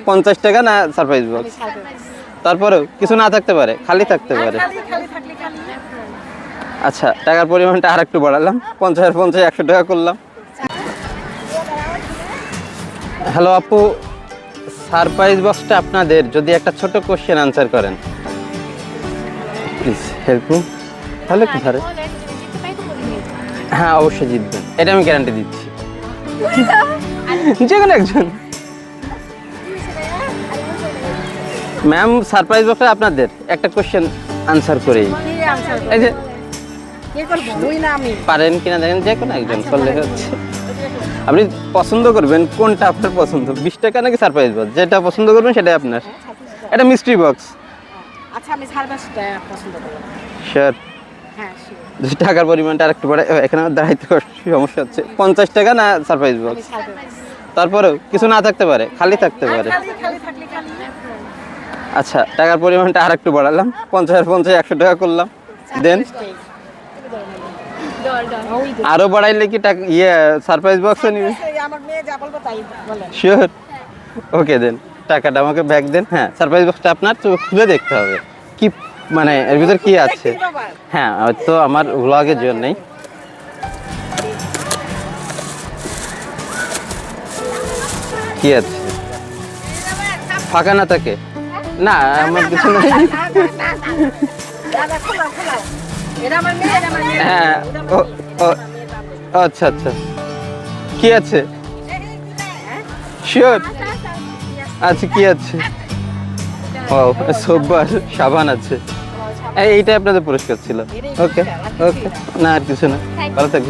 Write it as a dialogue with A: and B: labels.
A: 50 টাকা না surprise box? তারপরেও কিছু না থাকতে পারে, খালি থাকতে পারে। আচ্ছা, টাকার পরিমাণটা আর একটু বাড়ালাম, 50 আর 50 100 টাকা করলাম। হ্যালো আপু, সারপ্রাইজ বক্সটা আপনাদের, যদি একটা ছোট কোশ্চেন আনসার করেন প্লিজ হেল্প মি। তাহলে কি ধরে? হ্যাঁ অবশ্যই জিতবেন, এটা আমি গ্যারান্টি দিচ্ছি। যে কোনো একজন। ম্যাম সারপ্রাইজ বক্সটা আপনাদের, একটা কোশ্চেন আনসার করেই। এই যে পারেন কিনা দেখেন, যে কোনো একজন করলে হচ্ছে। আপনি পছন্দ করবেন কোনটা আপনার পছন্দ, 20 টাকা নাকি সারপ্রাইজ বক্স, যেটা পছন্দ করবেন সেটাই আপনার। এটা মিস্ট্রি বক্স।
B: আচ্ছা আমি সারপ্রাইজটা পছন্দ করি।
A: শিওর?
B: হ্যাঁ শিওর।
A: যদি টাকার পরিমাণটা আরেকটু বাড়ে, এখানে আমার দাঁড়াইতে সমস্যা হচ্ছে। 50 টাকা না সারপ্রাইজ বক্স? তারপরেও কিছু না থাকতে পারে, খালি থাকতে পারে। আচ্ছা, টাকার পরিমাণটা আর একটু বাড়ালাম, 50 আর 50 100 টাকা করলাম। দেন আরো বাড়াইলে কি টাকা সারপ্রাইজ বক্সও নিবে?
B: আমার মেয়ে যা বলবে তাই বলে।
A: শিওর? ওকে দেন, টাকাটা আমাকে ব্যাক দেন। হ্যাঁ সারপ্রাইজ বক্সটা আপনার, তো খুলে দেখতে হবে কি মানে এর ভিতর কি আছে। হ্যাঁ তো আমার ব্লগের জন্যই। কি আছে? ফাঁকা না থাকে না, আমার কিছু নেই। হ্যাঁ ও আচ্ছা আচ্ছা, কি আছে? শিওর? আচ্ছা কি আছে? ও সোববার সাবান আছে। এইটাই আপনাদের পুরস্কার ছিল। ওকে ওকে, না আর কিছু না, ভালো থাকবেন।